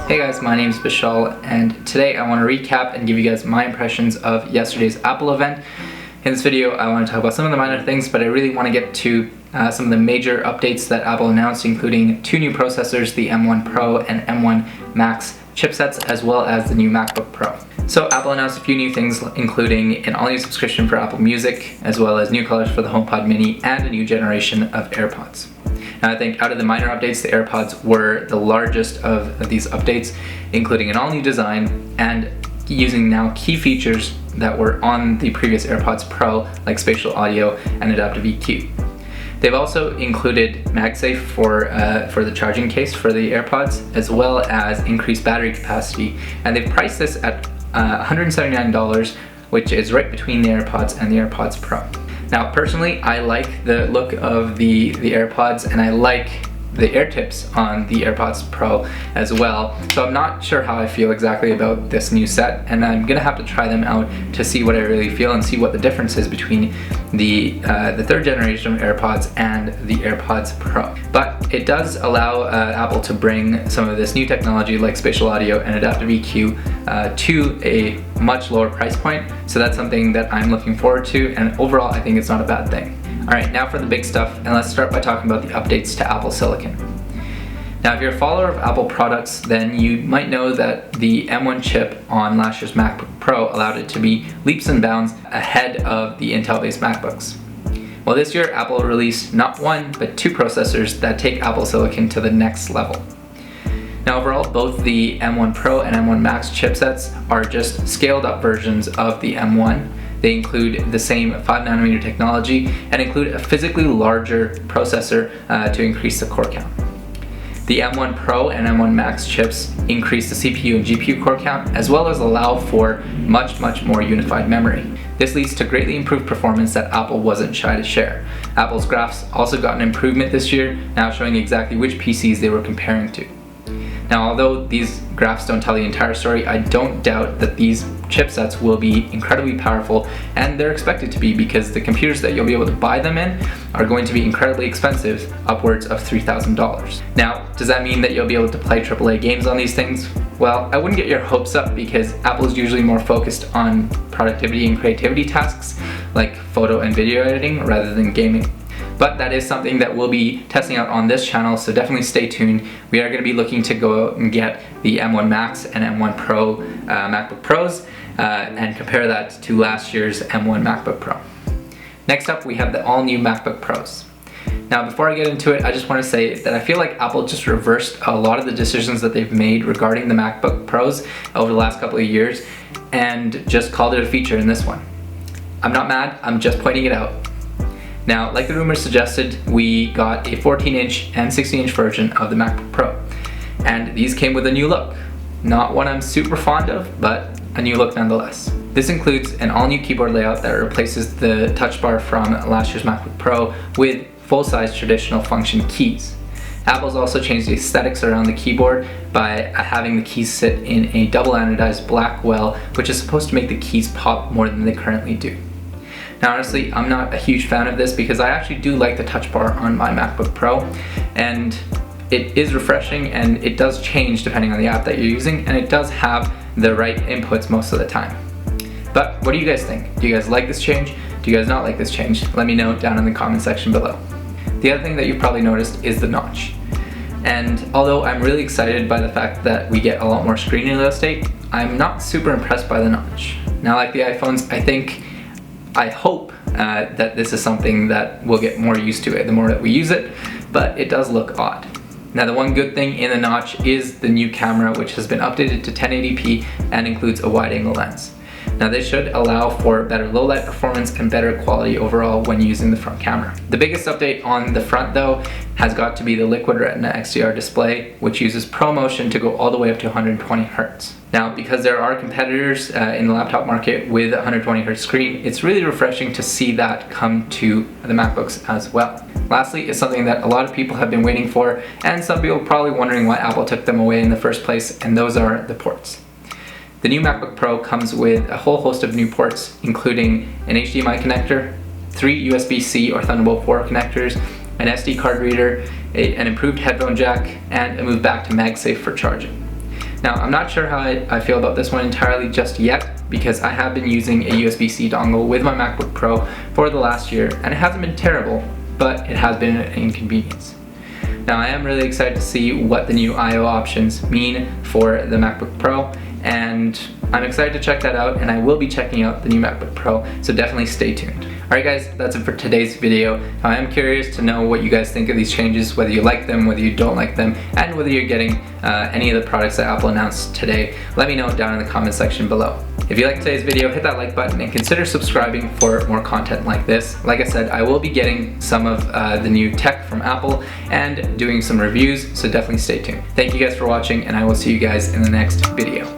Hey guys, my name is Vishal, and today I want to recap and give you guys my impressions of yesterday's Apple event. In this video, I want to talk about some of the minor things, but I really want to get to some of the major updates that Apple announced, including two new processors, the M1 Pro and M1 Max chipsets, as well as the new MacBook Pro. So Apple announced a few new things, including an all-new subscription for Apple Music, as well as new colors for the HomePod Mini and a new generation of AirPods. Now I think out of the minor updates, the AirPods were the largest of these updates, including an all-new design and using now key features that were on the previous AirPods Pro, like spatial audio and adaptive EQ. They've also included MagSafe for the charging case for the AirPods, as well as increased battery capacity, and they've priced this at $179, which is right between the AirPods and the AirPods Pro. Now personally, I like the look of the AirPods, and I like the air tips on the AirPods Pro as well. So I'm not sure how I feel exactly about this new set, and I'm gonna have to try them out to see what I really feel and see what the difference is between the third generation of AirPods and the AirPods Pro. But it does allow Apple to bring some of this new technology like spatial audio and adaptive EQ to a much lower price point. So that's something that I'm looking forward to, and overall I think it's not a bad thing. Alright, now for the big stuff, and let's start by talking about the updates to Apple Silicon. Now if you're a follower of Apple products, then you might know that the M1 chip on last year's MacBook Pro allowed it to be leaps and bounds ahead of the Intel-based MacBooks. Well, this year Apple released not one, but two processors that take Apple Silicon to the next level. Now overall, both the M1 Pro and M1 Max chipsets are just scaled up versions of the M1. They include the same 5nm technology and include a physically larger processor to increase the core count. The M1 Pro and M1 Max chips increase the CPU and GPU core count, as well as allow for much more unified memory. This leads to greatly improved performance that Apple wasn't shy to share. Apple's graphs also got an improvement this year, now showing exactly which PCs they were comparing to. Now, although these graphs don't tell the entire story, I don't doubt that these chipsets will be incredibly powerful, and they're expected to be, because the computers that you'll be able to buy them in are going to be incredibly expensive, upwards of $3,000. Now, does that mean that you'll be able to play AAA games on these things? Well, I wouldn't get your hopes up, because Apple is usually more focused on productivity and creativity tasks, like photo and video editing, rather than gaming. But that is something that we'll be testing out on this channel, so definitely stay tuned. We are going to be looking to go out and get the M1 Max and M1 Pro MacBook Pros and compare that to last year's M1 MacBook Pro. Next up, we have the all new MacBook Pros. Now before I get into it, I just want to say that I feel like Apple just reversed a lot of the decisions that they've made regarding the MacBook Pros over the last couple of years and just called it a feature in this one. I'm not mad, I'm just pointing it out. Now, like the rumors suggested, we got a 14-inch and 16-inch version of the MacBook Pro, and these came with a new look. Not one I'm super fond of, but a new look nonetheless. This includes an all-new keyboard layout that replaces the touch bar from last year's MacBook Pro with full-size traditional function keys. Apple's also changed the aesthetics around the keyboard by having the keys sit in a double anodized black well, which is supposed to make the keys pop more than they currently do. Now honestly, I'm not a huge fan of this, because I actually do like the touch bar on my MacBook Pro, and it is refreshing, and it does change depending on the app that you're using, and it does have the right inputs most of the time. But what do you guys think? Do you guys like this change? Do you guys not like this change? Let me know down in the comment section below. The other thing that you've probably noticed is the notch. And although I'm really excited by the fact that we get a lot more screen real estate, I'm not super impressed by the notch. Now, like the iPhones, I hope that this is something that we'll get more used to it the more that we use it, but it does look odd. Now, the one good thing in the notch is the new camera, which has been updated to 1080p and includes a wide-angle lens. Now, this should allow for better low-light performance and better quality overall when using the front camera. The biggest update on the front, though, has got to be the Liquid Retina XDR display, which uses ProMotion to go all the way up to 120 Hz. Now, because there are competitors in the laptop market with a 120 Hz screen, it's really refreshing to see that come to the MacBooks as well. Lastly, is something that a lot of people have been waiting for, and some people are probably wondering why Apple took them away in the first place, and those are the ports. The new MacBook Pro comes with a whole host of new ports, including an HDMI connector, 3 USB-C or Thunderbolt 4 connectors, an SD card reader, an improved headphone jack, and a move back to MagSafe for charging. Now, I'm not sure how I feel about this one entirely just yet, because I have been using a USB-C dongle with my MacBook Pro for the last year, and it hasn't been terrible, but it has been an inconvenience. Now, I am really excited to see what the new I/O options mean for the MacBook Pro, and I'm excited to check that out, and I will be checking out the new MacBook Pro, so definitely stay tuned. Alright guys, that's it for today's video. I am curious to know what you guys think of these changes, whether you like them, whether you don't like them, and whether you're getting any of the products that Apple announced today. Let me know down in the comment section below. If you liked today's video, hit that like button and consider subscribing for more content like this. Like I said, I will be getting some of the new tech from Apple and doing some reviews, so definitely stay tuned. Thank you guys for watching, and I will see you guys in the next video.